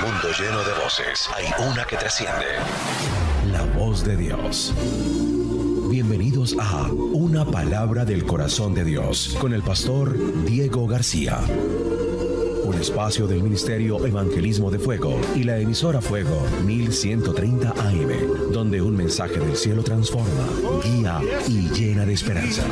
mundo lleno de voces, hay una que trasciende. La voz de Dios. Bienvenidos a Una Palabra del Corazón de Dios con el pastor Diego García. Un espacio del Ministerio Evangelismo de Fuego y la emisora Fuego 1130 AM, donde un mensaje del cielo transforma, guía y llena de esperanza.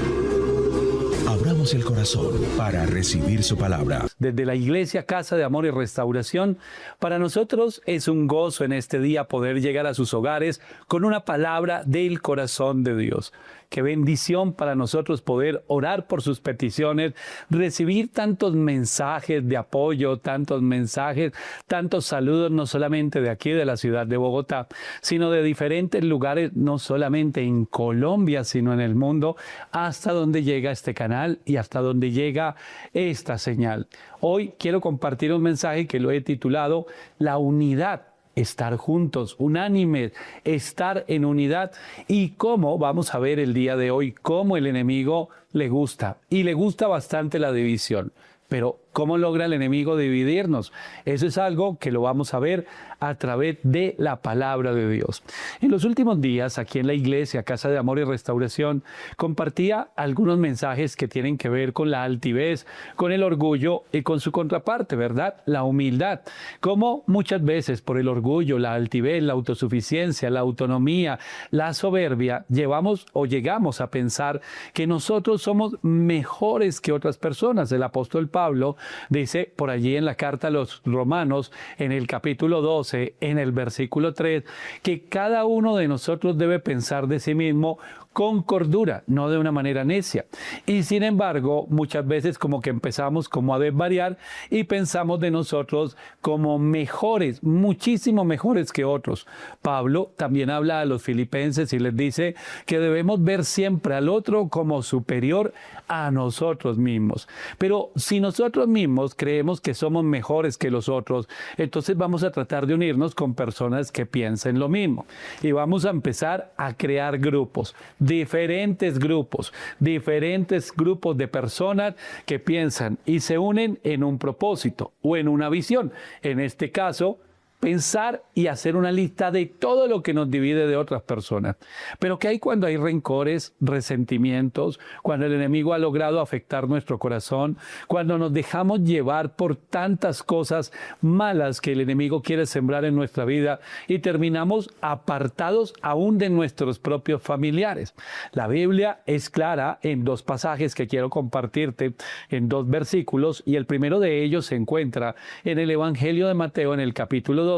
Abramos el corazón para recibir su palabra. Desde la Iglesia Casa de Amor y Restauración, para nosotros es un gozo en este día poder llegar a sus hogares con una palabra del corazón de Dios. Qué bendición para nosotros poder orar por sus peticiones, recibir tantos mensajes de apoyo, tantos mensajes, tantos saludos, no solamente de aquí, de la ciudad de Bogotá, sino de diferentes lugares, no solamente en Colombia, sino en el mundo, hasta donde llega este canal y hasta donde llega esta señal. Hoy quiero compartir un mensaje que lo he titulado La unidad. Estar juntos, unánimes, estar en unidad. Y cómo, vamos a ver el día de hoy, cómo el enemigo le gusta. Y le gusta bastante la división. Pero, ¿cómo logra el enemigo dividirnos? Eso es algo que lo vamos a ver a través de la palabra de Dios. En los últimos días, aquí en la Iglesia Casa de Amor y Restauración, compartía algunos mensajes que tienen que ver con la altivez, con el orgullo y con su contraparte, ¿verdad? La humildad. Como muchas veces por el orgullo, la altivez, la autosuficiencia, la autonomía, la soberbia, llevamos o llegamos a pensar que nosotros somos mejores que otras personas. El apóstol Pablo dice por allí en la carta a los Romanos, en el capítulo 12, en el versículo 3, que cada uno de nosotros debe pensar de sí mismo con cordura, no de una manera necia. Y sin embargo, muchas veces como que empezamos como a desvariar y pensamos de nosotros como mejores, muchísimo mejores que otros. Pablo también habla a los filipenses y les dice que debemos ver siempre al otro como superior a nosotros mismos. Pero si nosotros mismos creemos que somos mejores que los otros, entonces vamos a tratar de unirnos con personas que piensen lo mismo. Y vamos a empezar a crear grupos. Diferentes grupos de personas que piensan y se unen en un propósito o en una visión. En este caso, pensar y hacer una lista de todo lo que nos divide de otras personas. Pero ¿qué hay cuando hay rencores, resentimientos, cuando el enemigo ha logrado afectar nuestro corazón, cuando nos dejamos llevar por tantas cosas malas que el enemigo quiere sembrar en nuestra vida y terminamos apartados aún de nuestros propios familiares? La Biblia es clara en dos pasajes que quiero compartirte, en dos versículos, y el primero de ellos se encuentra en el Evangelio de Mateo, en el capítulo 12,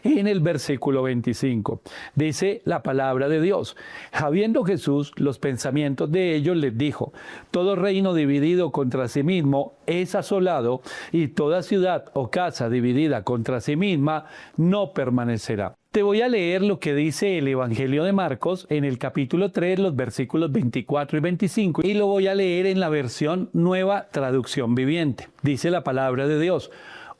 en el versículo 25. Dice la palabra de Dios: habiendo Jesús los pensamientos de ellos, les dijo: todo reino dividido contra sí mismo es asolado, y toda ciudad o casa dividida contra sí misma no permanecerá. Te voy a leer lo que dice el Evangelio de Marcos en el capítulo 3, los versículos 24 y 25, y lo voy a leer en la versión Nueva Traducción Viviente. Dice la palabra de Dios: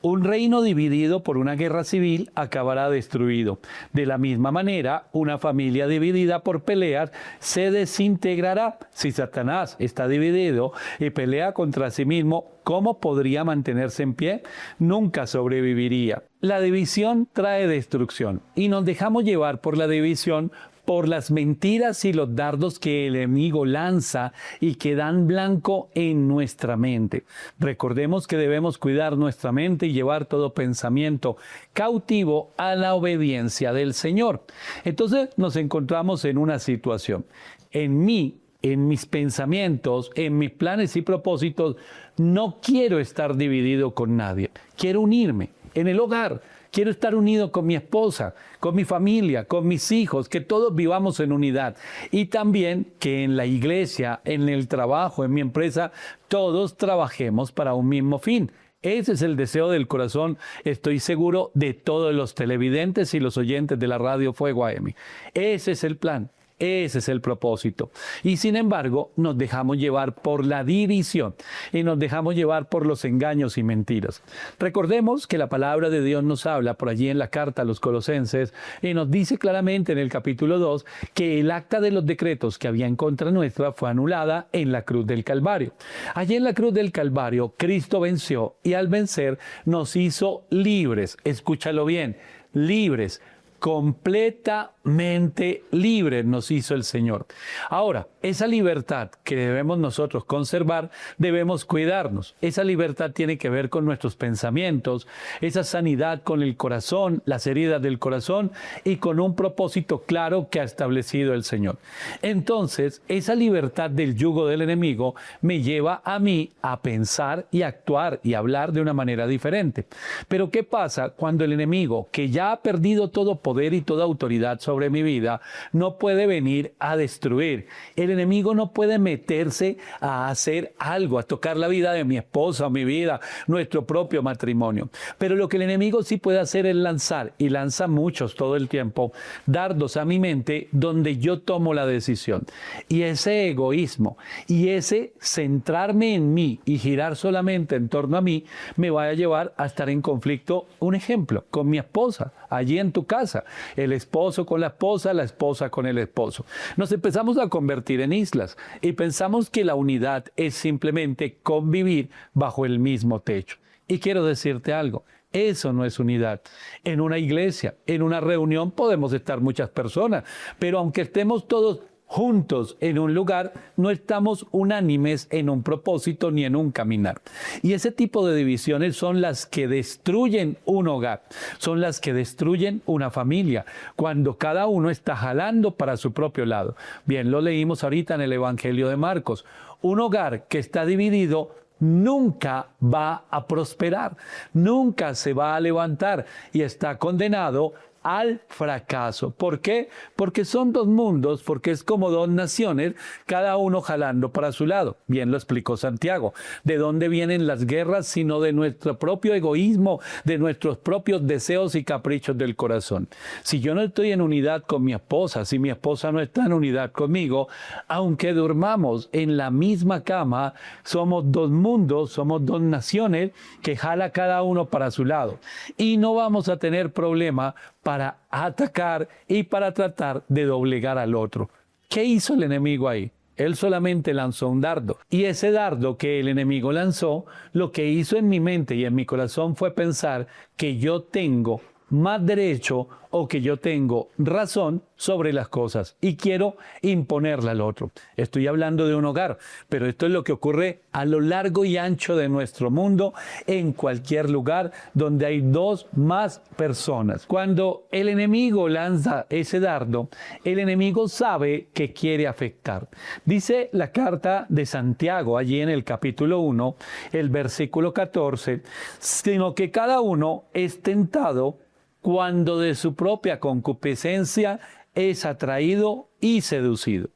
un reino dividido por una guerra civil acabará destruido. De la misma manera, una familia dividida por peleas se desintegrará. Si Satanás está dividido y pelea contra sí mismo, ¿cómo podría mantenerse en pie? Nunca sobreviviría. La división trae destrucción y nos dejamos llevar por la división, por las mentiras y los dardos que el enemigo lanza y que dan blanco en nuestra mente. Recordemos que debemos cuidar nuestra mente y llevar todo pensamiento cautivo a la obediencia del Señor. Entonces nos encontramos en una situación. En mis pensamientos, en mis planes y propósitos, no quiero estar dividido con nadie. Quiero unirme en el hogar. Quiero estar unido con mi esposa, con mi familia, con mis hijos, que todos vivamos en unidad. Y también que en la iglesia, en el trabajo, en mi empresa, todos trabajemos para un mismo fin. Ese es el deseo del corazón, estoy seguro, de todos los televidentes y los oyentes de la Radio Fuego AM. Ese es el plan. Ese es el propósito. Y sin embargo, nos dejamos llevar por la división y nos dejamos llevar por los engaños y mentiras. Recordemos que la palabra de Dios nos habla por allí en la carta a los Colosenses y nos dice claramente en el capítulo 2 que el acta de los decretos que había en contra nuestra fue anulada en la cruz del Calvario. Allí en la cruz del Calvario, Cristo venció y al vencer nos hizo libres. Escúchalo bien, libres. Completamente libres nos hizo el Señor. Ahora, esa libertad que debemos nosotros conservar, debemos cuidarnos. Esa libertad tiene que ver con nuestros pensamientos, esa sanidad con el corazón, las heridas del corazón y con un propósito claro que ha establecido el Señor. Entonces, esa libertad del yugo del enemigo me lleva a mí a pensar y actuar y hablar de una manera diferente. Pero ¿qué pasa cuando el enemigo, que ya ha perdido todo poder y toda autoridad sobre mi vida, no puede venir a destruir? El enemigo no puede meterse a hacer algo, a tocar la vida de mi esposa, mi vida, nuestro propio matrimonio. Pero lo que el enemigo sí puede hacer es lanzar, y lanza muchos todo el tiempo, dardos a mi mente donde yo tomo la decisión. Y ese egoísmo y ese centrarme en mí y girar solamente en torno a mí me va a llevar a estar en conflicto, un ejemplo, con mi esposa, allí en tu casa. El esposo con la esposa con el esposo. Nos empezamos a convertir en islas y pensamos que la unidad es simplemente convivir bajo el mismo techo. Y quiero decirte algo, eso no es unidad. En una iglesia, en una reunión podemos estar muchas personas, pero aunque estemos todos juntos en un lugar, no estamos unánimes en un propósito ni en un caminar. Y ese tipo de divisiones son las que destruyen un hogar, son las que destruyen una familia, cuando cada uno está jalando para su propio lado. Bien, lo leímos ahorita en el Evangelio de Marcos. Un hogar que está dividido nunca va a prosperar, nunca se va a levantar y está condenado al fracaso. ¿Por qué? Porque son dos mundos, porque es como dos naciones, cada uno jalando para su lado. Bien lo explicó Santiago. ¿De dónde vienen las guerras? Sino de nuestro propio egoísmo, de nuestros propios deseos y caprichos del corazón. Si yo no estoy en unidad con mi esposa, si mi esposa no está en unidad conmigo, aunque durmamos en la misma cama, somos dos mundos, somos dos naciones que jala cada uno para su lado. Y no vamos a tener problema para atacar y para tratar de doblegar al otro. ¿Qué hizo el enemigo ahí? Él solamente lanzó un dardo. Y ese dardo que el enemigo lanzó, lo que hizo en mi mente y en mi corazón fue pensar que yo tengo más derecho o que yo tengo razón sobre las cosas y quiero imponerla al otro. Estoy hablando de un hogar, pero esto es lo que ocurre a lo largo y ancho de nuestro mundo, en cualquier lugar donde hay dos más personas. Cuando el enemigo lanza ese dardo, el enemigo sabe que quiere afectar. Dice la carta de Santiago, allí en el capítulo 1, el versículo 14, sino que cada uno es tentado cuando de su propia concupiscencia es atraído y seducido.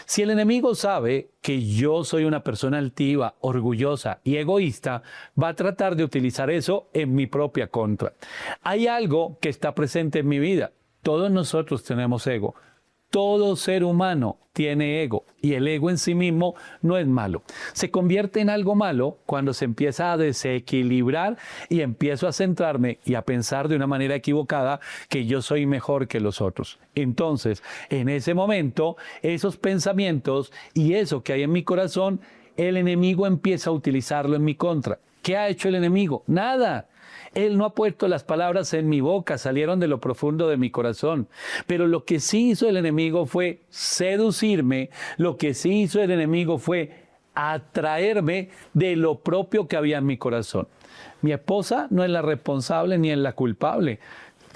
Si el enemigo sabe que yo soy una persona altiva, orgullosa y egoísta, va a tratar de utilizar eso en mi propia contra. Hay algo que está presente en mi vida. Todos nosotros tenemos ego. Todo ser humano tiene ego y el ego en sí mismo no es malo. Se convierte en algo malo cuando se empieza a desequilibrar y empiezo a centrarme y a pensar de una manera equivocada que yo soy mejor que los otros. Entonces, en ese momento, esos pensamientos y eso que hay en mi corazón, el enemigo empieza a utilizarlo en mi contra. ¿Qué ha hecho el enemigo? Nada. Él no ha puesto las palabras en mi boca, salieron de lo profundo de mi corazón. Pero lo que sí hizo el enemigo fue seducirme, lo que sí hizo el enemigo fue atraerme de lo propio que había en mi corazón. Mi esposa no es la responsable ni es la culpable.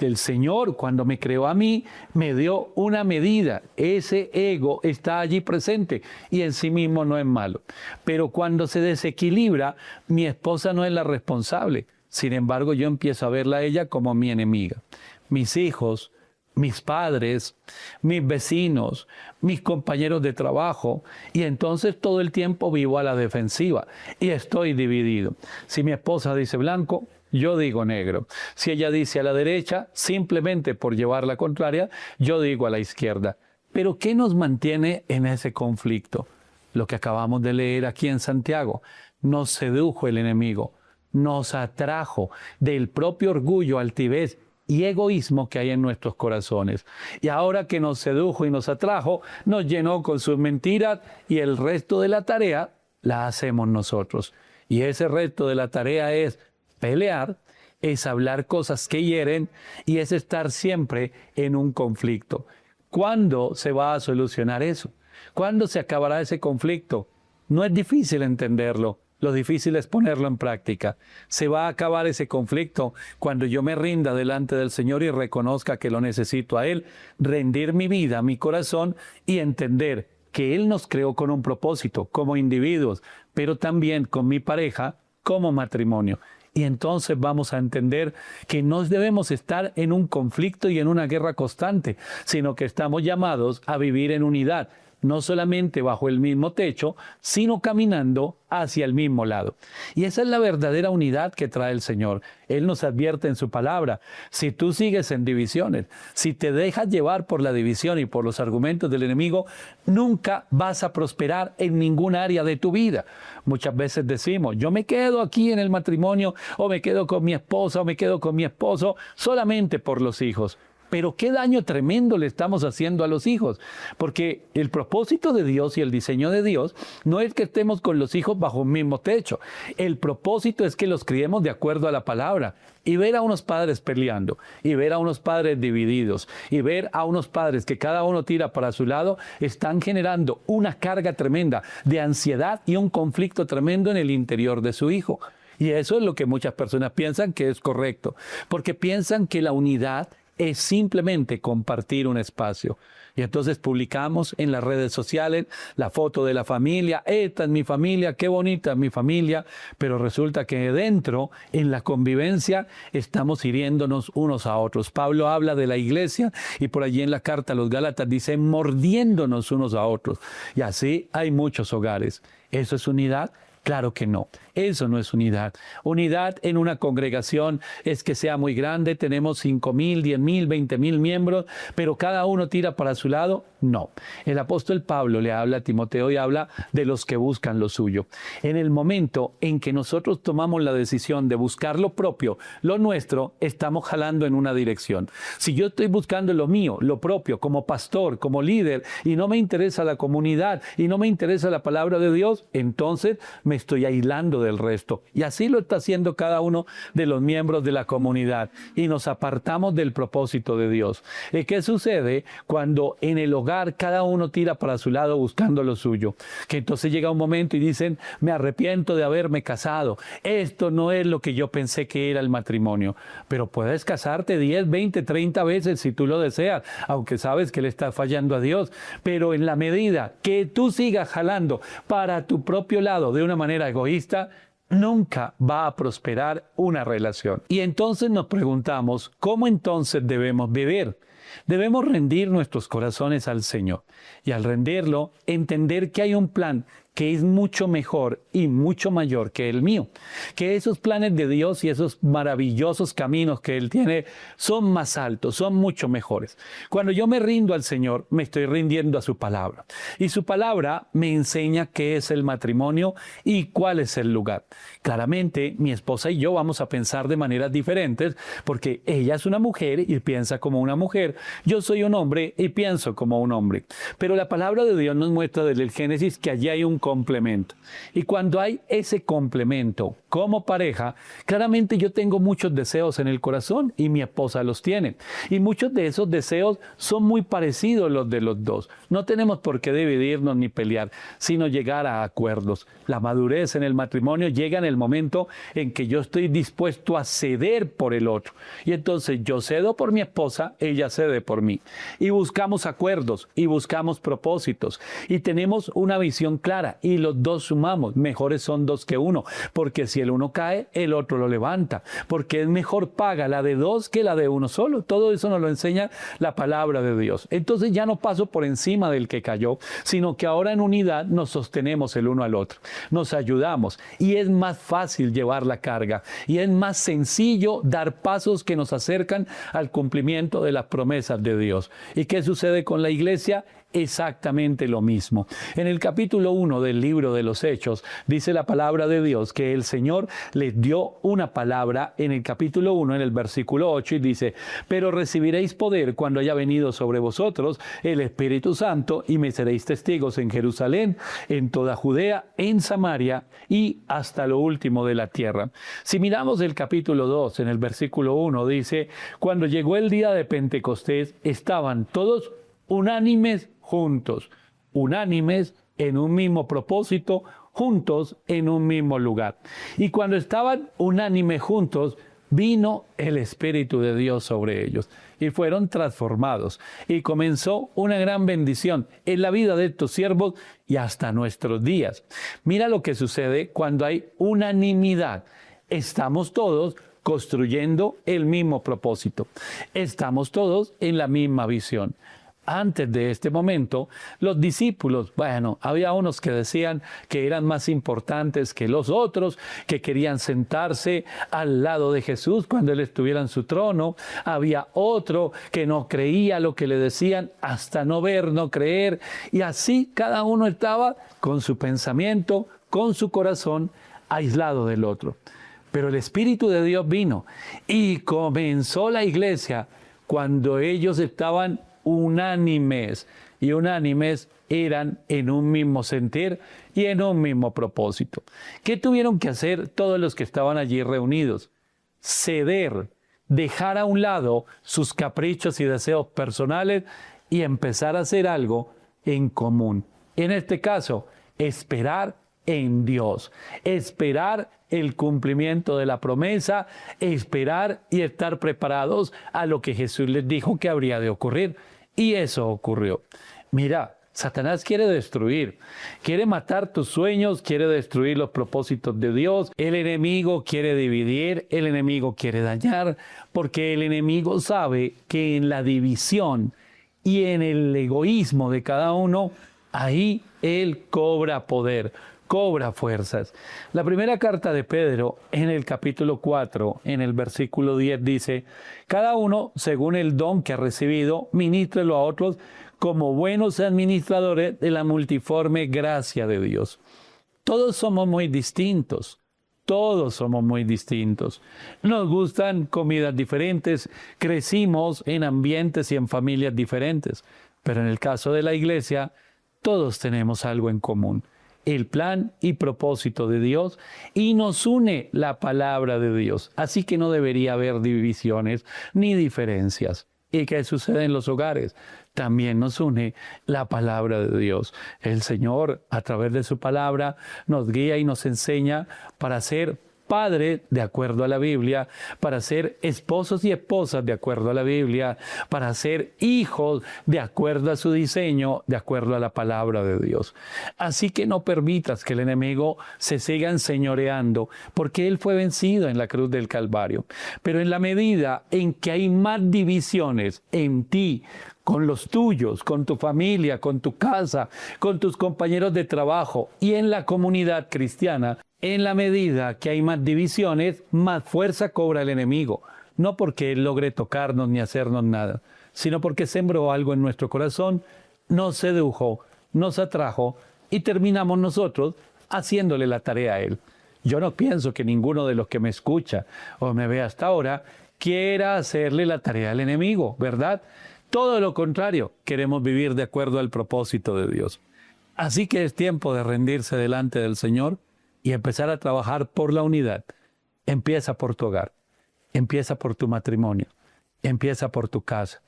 El Señor, cuando me creó a mí, me dio una medida. Ese ego está allí presente y en sí mismo no es malo. Pero cuando se desequilibra, mi esposa no es la responsable. Sin embargo, yo empiezo a verla a ella como mi enemiga. Mis hijos, mis padres, mis vecinos, mis compañeros de trabajo, y entonces todo el tiempo vivo a la defensiva y estoy dividido. Si mi esposa dice blanco, yo digo negro. Si ella dice a la derecha, simplemente por llevar la contraria, yo digo a la izquierda. Pero ¿qué nos mantiene en ese conflicto? Lo que acabamos de leer aquí en Santiago. Nos sedujo el enemigo, nos atrajo del propio orgullo, altivez y egoísmo que hay en nuestros corazones. Y ahora que nos sedujo y nos atrajo, nos llenó con sus mentiras y el resto de la tarea la hacemos nosotros. Y ese resto de la tarea es pelear, es hablar cosas que hieren y es estar siempre en un conflicto. ¿Cuándo se va a solucionar eso? ¿Cuándo se acabará ese conflicto? No es difícil entenderlo. Lo difícil es ponerlo en práctica. Se va a acabar ese conflicto cuando yo me rinda delante del Señor y reconozca que lo necesito a Él, rendir mi vida, mi corazón y entender que Él nos creó con un propósito, como individuos, pero también con mi pareja, como matrimonio. Y entonces vamos a entender que no debemos estar en un conflicto y en una guerra constante, sino que estamos llamados a vivir en unidad, no solamente bajo el mismo techo, sino caminando hacia el mismo lado. Y esa es la verdadera unidad que trae el Señor. Él nos advierte en su palabra, si tú sigues en divisiones, si te dejas llevar por la división y por los argumentos del enemigo, nunca vas a prosperar en ningún área de tu vida. Muchas veces decimos, yo me quedo aquí en el matrimonio, o me quedo con mi esposa, o me quedo con mi esposo, solamente por los hijos. Pero qué daño tremendo le estamos haciendo a los hijos, porque el propósito de Dios y el diseño de Dios no es que estemos con los hijos bajo un mismo techo. El propósito es que los criemos de acuerdo a la palabra. Y ver a unos padres peleando, y ver a unos padres divididos, y ver a unos padres que cada uno tira para su lado, están generando una carga tremenda de ansiedad y un conflicto tremendo en el interior de su hijo. Y eso es lo que muchas personas piensan que es correcto, porque piensan que la unidad es simplemente compartir un espacio. Y entonces publicamos en las redes sociales la foto de la familia. Esta es mi familia, qué bonita es mi familia. Pero resulta que dentro, en la convivencia, estamos hiriéndonos unos a otros. Pablo habla de la iglesia y por allí en la carta a los Gálatas dice mordiéndonos unos a otros. Y así hay muchos hogares. ¿Eso es unidad? Claro que no. Eso no es unidad. Unidad en una congregación es que sea muy grande, tenemos 5,000, 10,000, 20,000 miembros, pero cada uno tira para su lado. No. El apóstol Pablo le habla a Timoteo y habla de los que buscan lo suyo. En el momento en que nosotros tomamos la decisión de buscar lo propio, lo nuestro, estamos jalando en una dirección. Si yo estoy buscando lo mío, lo propio, como pastor, como líder, y no me interesa la comunidad, y no me interesa la palabra de Dios, entonces me estoy aislando del resto. Y así lo está haciendo cada uno de los miembros de la comunidad. Y nos apartamos del propósito de Dios. ¿Y qué sucede cuando en el hogar cada uno tira para su lado buscando lo suyo? Que entonces llega un momento y dicen, me arrepiento de haberme casado. Esto no es lo que yo pensé que era el matrimonio. Pero puedes casarte 10, 20, 30 veces si tú lo deseas, aunque sabes que le estás fallando a Dios. Pero en la medida que tú sigas jalando para tu propio lado de una manera egoísta, nunca va a prosperar una relación. Y entonces nos preguntamos, ¿cómo entonces debemos vivir? Debemos rendir nuestros corazones al Señor. Y al rendirlo, entender que hay un plan que es mucho mejor y mucho mayor que el mío. Que esos planes de Dios y esos maravillosos caminos que Él tiene son más altos, son mucho mejores. Cuando yo me rindo al Señor, me estoy rindiendo a su palabra. Y su palabra me enseña qué es el matrimonio y cuál es el lugar. Claramente, mi esposa y yo vamos a pensar de maneras diferentes porque ella es una mujer y piensa como una mujer. Yo soy un hombre y pienso como un hombre. Pero la palabra de Dios nos muestra desde el Génesis que allí hay un complemento. Y cuando hay ese complemento como pareja, claramente yo tengo muchos deseos en el corazón y mi esposa los tiene. Y muchos de esos deseos son muy parecidos los de los dos. No tenemos por qué dividirnos ni pelear, sino llegar a acuerdos. La madurez en el matrimonio llega en el momento en que yo estoy dispuesto a ceder por el otro. Y entonces yo cedo por mi esposa, ella cede por mí. Y buscamos acuerdos y buscamos propósitos. Y tenemos una visión clara. guerra y los dos sumamos. Mejores son dos que uno, porque si el uno cae, el otro lo levanta, porque es mejor paga la de dos que la de uno solo. Todo eso nos lo enseña la palabra de Dios. Entonces ya no paso por encima del que cayó, sino que ahora en unidad nos sostenemos el uno al otro, nos ayudamos y es más fácil llevar la carga y es más sencillo dar pasos que nos acercan al cumplimiento de las promesas de Dios. ¿Y qué sucede con la iglesia? Exactamente lo mismo. En el capítulo 1 del libro de los Hechos dice la palabra de Dios que el Señor les dio una palabra en el capítulo 1, en el versículo 8, y dice: pero recibiréis poder cuando haya venido sobre vosotros el Espíritu Santo y me seréis testigos en Jerusalén, en toda Judea, en Samaria y hasta lo último de la tierra. Si miramos el capítulo 2, en el versículo 1 dice: cuando llegó el día de Pentecostés estaban todos unánimes en un mismo propósito, juntos en un mismo lugar. Y cuando estaban unánimes juntos, vino el Espíritu de Dios sobre ellos y fueron transformados. Y comenzó una gran bendición en la vida de estos siervos y hasta nuestros días. Mira lo que sucede cuando hay unanimidad. Estamos todos construyendo el mismo propósito. Estamos todos en la misma visión. Antes de este momento, los discípulos, había unos que decían que eran más importantes que los otros, que querían sentarse al lado de Jesús cuando Él estuviera en su trono. Había otro que no creía lo que le decían, hasta no ver, no creer. Y así cada uno estaba con su pensamiento, con su corazón, aislado del otro. Pero el Espíritu de Dios vino y comenzó la iglesia cuando ellos estaban unánimes, y unánimes eran en un mismo sentir y en un mismo propósito. ¿Qué tuvieron que hacer todos los que estaban allí reunidos? Ceder, dejar a un lado sus caprichos y deseos personales y empezar a hacer algo en común. En este caso, esperar en Dios, esperar el cumplimiento de la promesa, esperar y estar preparados a lo que Jesús les dijo que habría de ocurrir. Y eso ocurrió. Mira, Satanás quiere destruir, quiere matar tus sueños, quiere destruir los propósitos de Dios. El enemigo quiere dividir, el enemigo quiere dañar, porque el enemigo sabe que en la división y en el egoísmo de cada uno, ahí él cobra poder, cobra fuerzas. La primera carta de Pedro, en el capítulo 4, en el versículo 10, dice: cada uno, según el don que ha recibido, ministrelo a otros como buenos administradores de la multiforme gracia de Dios. Todos somos muy distintos. Todos somos muy distintos. Nos gustan comidas diferentes, crecimos en ambientes y en familias diferentes. Pero en el caso de la iglesia, todos tenemos algo en común: el plan y propósito de Dios, y nos une la palabra de Dios. Así que no debería haber divisiones ni diferencias. ¿Y qué sucede en los hogares? También nos une la palabra de Dios. El Señor, a través de su palabra, nos guía y nos enseña para ser padres de acuerdo a la Biblia, para ser esposos y esposas de acuerdo a la Biblia, para ser hijos de acuerdo a su diseño, de acuerdo a la palabra de Dios. Así que no permitas que el enemigo se siga enseñoreando, porque él fue vencido en la cruz del Calvario. Pero en la medida en que hay más divisiones en ti, con los tuyos, con tu familia, con tu casa, con tus compañeros de trabajo y en la comunidad cristiana, en la medida que hay más divisiones, más fuerza cobra el enemigo. No porque él logre tocarnos ni hacernos nada, sino porque sembró algo en nuestro corazón, nos sedujo, nos atrajo y terminamos nosotros haciéndole la tarea a él. Yo no pienso que ninguno de los que me escucha o me ve hasta ahora quiera hacerle la tarea al enemigo, ¿verdad? Todo lo contrario, queremos vivir de acuerdo al propósito de Dios. Así que es tiempo de rendirse delante del Señor y empezar a trabajar por la unidad. Empieza por tu hogar, empieza por tu matrimonio, empieza por tu casa.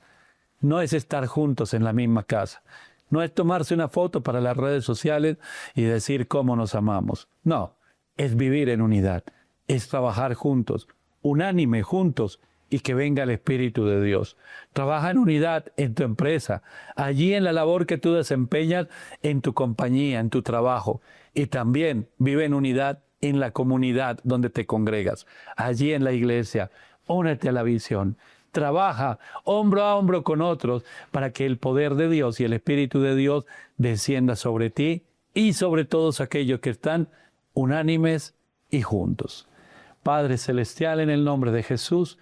No es estar juntos en la misma casa, no es tomarse una foto para las redes sociales y decir cómo nos amamos. No, es vivir en unidad, es trabajar juntos, unánime juntos y que venga el Espíritu de Dios. Trabaja en unidad en tu empresa, allí en la labor que tú desempeñas en tu compañía, en tu trabajo. Y también vive en unidad en la comunidad donde te congregas, allí en la iglesia. Únete a la visión. Trabaja hombro a hombro con otros para que el poder de Dios y el Espíritu de Dios descienda sobre ti y sobre todos aquellos que están unánimes y juntos. Padre Celestial, en el nombre de Jesús,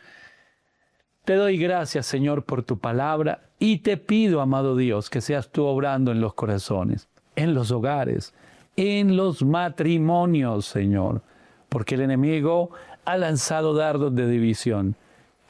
te doy gracias, Señor, por tu palabra y te pido, amado Dios, que seas tú obrando en los corazones, en los hogares, en los matrimonios, Señor, porque el enemigo ha lanzado dardos de división.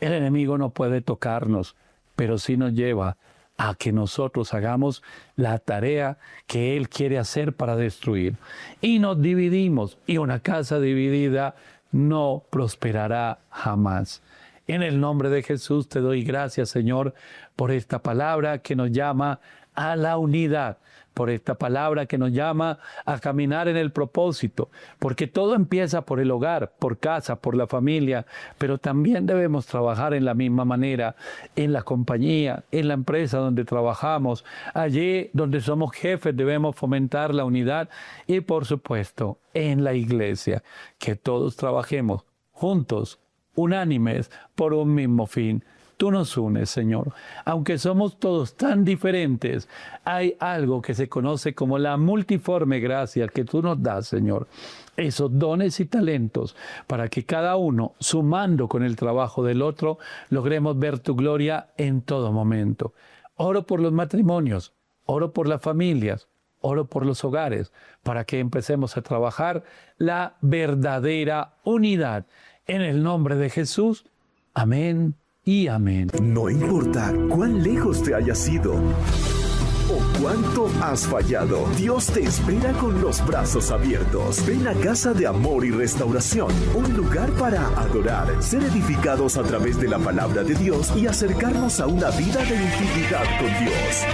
El enemigo no puede tocarnos, pero sí nos lleva a que nosotros hagamos la tarea que él quiere hacer para destruir. Y nos dividimos, y una casa dividida no prosperará jamás. En el nombre de Jesús te doy gracias, Señor, por esta palabra que nos llama a la unidad, por esta palabra que nos llama a caminar en el propósito, porque todo empieza por el hogar, por casa, por la familia, pero también debemos trabajar en la misma manera en la compañía, en la empresa donde trabajamos, allí donde somos jefes debemos fomentar la unidad y por supuesto en la iglesia, que todos trabajemos juntos, unánimes, por un mismo fin. Tú nos unes, Señor. Aunque somos todos tan diferentes, hay algo que se conoce como la multiforme gracia que tú nos das, Señor. Esos dones y talentos para que cada uno, sumando con el trabajo del otro, logremos ver tu gloria en todo momento. Oro por los matrimonios, oro por las familias, oro por los hogares, para que empecemos a trabajar la verdadera unidad. En el nombre de Jesús, amén. Y amén. No importa cuán lejos te hayas ido o cuánto has fallado, Dios te espera con los brazos abiertos. Ven a Casa de Amor y Restauración, un lugar para adorar, ser edificados a través de la palabra de Dios y acercarnos a una vida de intimidad con Dios.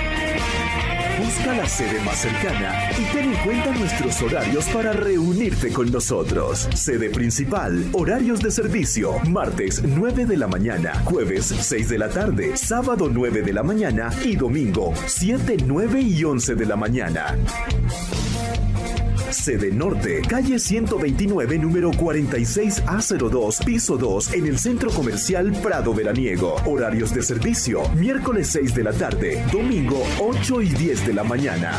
Busca la sede más cercana y ten en cuenta nuestros horarios para reunirte con nosotros. Sede principal, horarios de servicio, martes 9 de la mañana, jueves 6 de la tarde, sábado 9 de la mañana y domingo 7, 9 y 11 de la mañana. Sede Norte, calle 129, número 46A02, piso 2, en el Centro Comercial Prado Veraniego. Horarios de servicio, miércoles 6 de la tarde, domingo 8 y 10 de la mañana.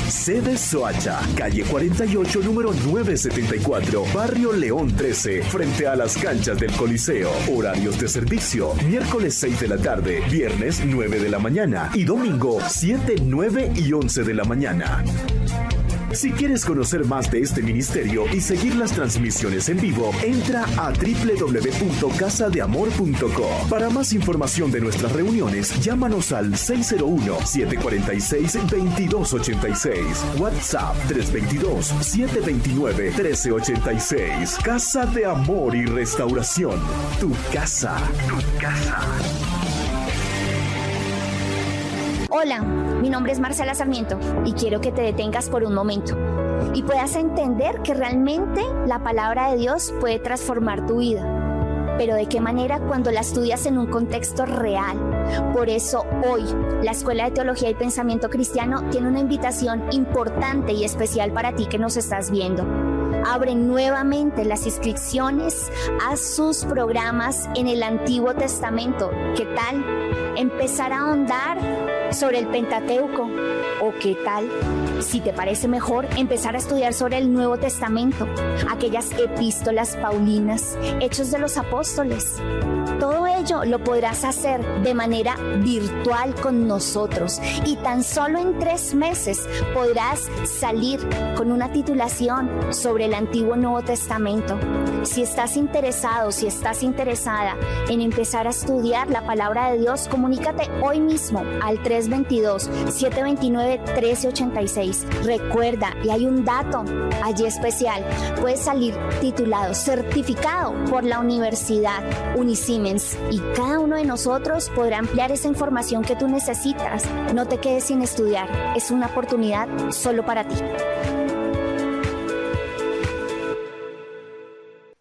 Sede Soacha, calle 48, número 974, barrio León 13, frente a las canchas del Coliseo. Horarios de servicio, miércoles 6 de la tarde, viernes 9 de la mañana y domingo 7, 9 y 11 de la mañana. Si quieres conocer más de este ministerio y seguir las transmisiones en vivo, entra a www.casadeamor.com. Para más información de nuestras reuniones, llámanos al 601-746-2286. WhatsApp 322-729-1386. Casa de Amor y Restauración. Tu casa. Tu casa. Hola, mi nombre es Marcela Sarmiento y quiero que te detengas por un momento y puedas entender que realmente la palabra de Dios puede transformar tu vida. Pero ¿de qué manera? Cuando la estudias en un contexto real. Por eso hoy, la Escuela de Teología y Pensamiento Cristiano tiene una invitación importante y especial para ti que nos estás viendo. Abre nuevamente las inscripciones a sus programas en el Antiguo Testamento. ¿Qué tal empezar a ahondar sobre el Pentateuco? ¿O qué tal, si te parece mejor, empezar a estudiar sobre el Nuevo Testamento, aquellas epístolas paulinas, Hechos de los Apóstoles? Todo ello lo podrás hacer de manera virtual con nosotros y tan solo en 3 meses podrás salir con una titulación sobre el Antiguo Nuevo Testamento. Si estás interesado, si estás interesada en empezar a estudiar la palabra de Dios, comunícate hoy mismo al 322-729-1386. Recuerda, y hay un dato allí especial, puedes salir titulado, certificado por la Universidad Unisiemens, y cada uno de nosotros podrá ampliar esa información que tú necesitas. No te quedes sin estudiar, es una oportunidad solo para ti.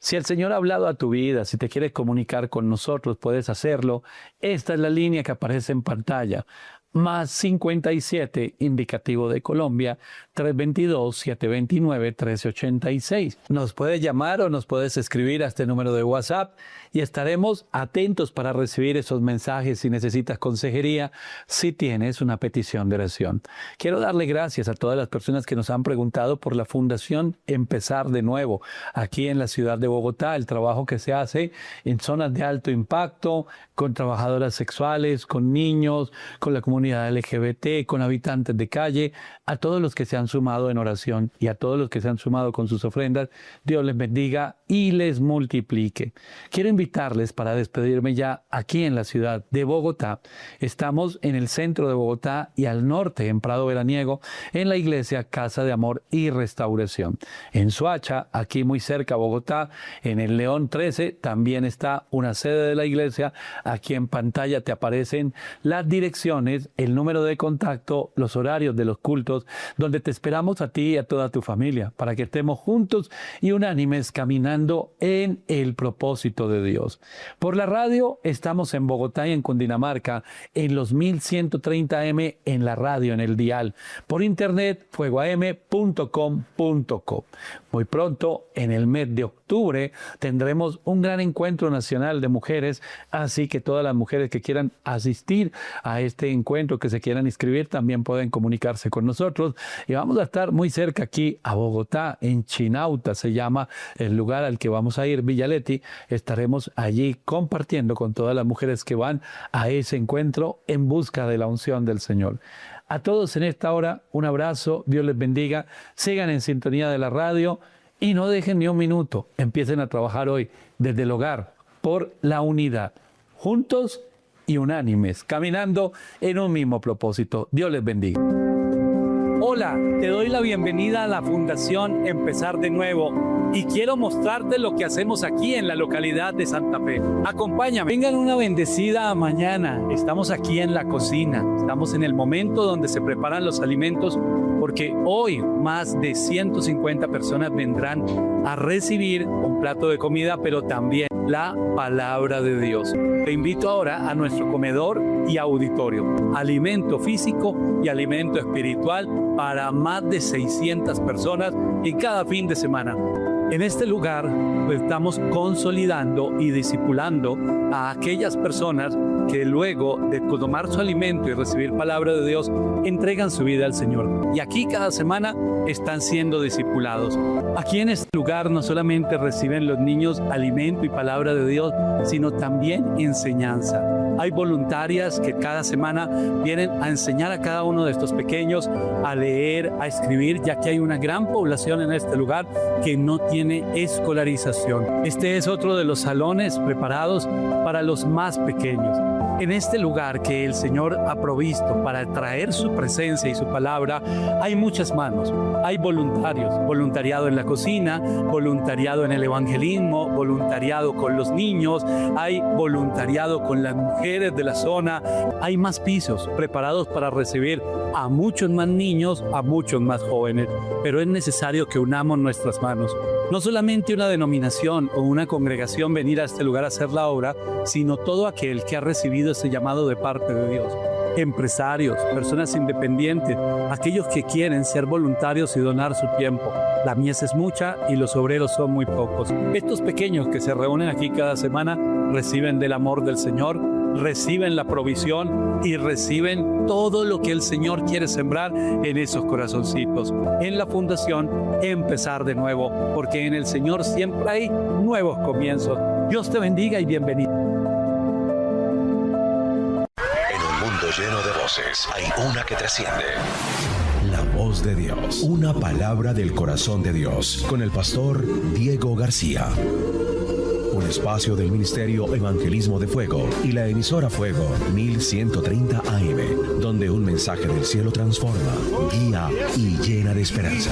Si el Señor ha hablado a tu vida, si te quieres comunicar con nosotros, puedes hacerlo. Esta es la línea que aparece en pantalla. Más 57, indicativo de Colombia, 322-729-1386. Nos puedes llamar o nos puedes escribir a este número de WhatsApp y estaremos atentos para recibir esos mensajes si necesitas consejería, si tienes una petición de oración. Quiero darle gracias a todas las personas que nos han preguntado por la Fundación Empezar de Nuevo, aquí en la ciudad de Bogotá, el trabajo que se hace en zonas de alto impacto, con trabajadoras sexuales, con niños, con la comunidad LGBT, con habitantes de calle, a todos los que se han sumado en oración y a todos los que se han sumado con sus ofrendas. Dios les bendiga y les multiplique. Quiero invitarles para despedirme ya aquí en la ciudad de Bogotá. Estamos en el centro de Bogotá y al norte, en Prado Veraniego, en la iglesia Casa de Amor y Restauración. En Soacha, aquí muy cerca a Bogotá, en el León 13, también está una sede de la iglesia. Aquí en pantalla te aparecen las direcciones, el número de contacto, los horarios de los cultos, donde te esperamos a ti y a toda tu familia, para que estemos juntos y unánimes caminando en el propósito de Dios. Por la radio estamos en Bogotá y en Cundinamarca, en los 1130M en la radio, en el dial. Por internet, fuegoam.com.co. Muy pronto, en el mes de octubre, tendremos un gran encuentro nacional de mujeres, así que todas las mujeres que quieran asistir a este encuentro, que se quieran inscribir, también pueden comunicarse con nosotros. Y vamos a estar muy cerca aquí a Bogotá, en Chinauta se llama el lugar al que vamos a ir, Villaletti. Estaremos allí compartiendo con todas las mujeres que van a ese encuentro en busca de la unción del Señor. A todos en esta hora, un abrazo, Dios les bendiga, sigan en sintonía de la radio y no dejen ni un minuto, empiecen a trabajar hoy desde el hogar por la unidad, juntos y unánimes, caminando en un mismo propósito. Dios les bendiga. Hola, te doy la bienvenida a la Fundación Empezar de Nuevo y quiero mostrarte lo que hacemos aquí en la localidad de Santa Fe. Acompáñame. Tengan una bendecida mañana. Estamos aquí en la cocina. Estamos en el momento donde se preparan los alimentos porque hoy más de 150 personas vendrán a recibir un plato de comida, pero también la palabra de Dios. Te invito ahora a nuestro comedor y auditorio. Alimento físico y alimento espiritual para más de 600 personas en cada fin de semana. En este lugar pues, estamos consolidando y discipulando a aquellas personas que luego de tomar su alimento y recibir palabra de Dios, entregan su vida al Señor. Y aquí cada semana están siendo discipulados. Aquí en este lugar no solamente reciben los niños alimento y palabra de Dios, sino también enseñanza. Hay voluntarias que cada semana vienen a enseñar a cada uno de estos pequeños a leer, a escribir, ya que hay una gran población en este lugar que no tiene escolarización. Este es otro de los salones preparados para los más pequeños. En este lugar que el Señor ha provisto para traer su presencia y su palabra, hay muchas manos. Hay voluntarios, voluntariado en la cocina, voluntariado en el evangelismo, voluntariado con los niños, hay voluntariado con las mujeres de la zona. Hay más pisos preparados para recibir a muchos más niños, a muchos más jóvenes. Pero es necesario que unamos nuestras manos. No solamente una denominación o una congregación venir a este lugar a hacer la obra, sino todo aquel que ha recibido ese llamado de parte de Dios. Empresarios, personas independientes, aquellos que quieren ser voluntarios y donar su tiempo. La mies es mucha y los obreros son muy pocos. Estos pequeños que se reúnen aquí cada semana reciben del amor del Señor, reciben la provisión y reciben todo lo que el Señor quiere sembrar en esos corazoncitos. En la Fundación Empezar de Nuevo, porque en el Señor siempre hay nuevos comienzos. Dios te bendiga y bienvenido. En un mundo lleno de voces, hay una que trasciende. La voz de Dios. Una palabra del corazón de Dios. Con el pastor Diego García. Un espacio del Ministerio Evangelismo de Fuego y la emisora Fuego 1130 AM, donde un mensaje del cielo transforma, guía y llena de esperanza.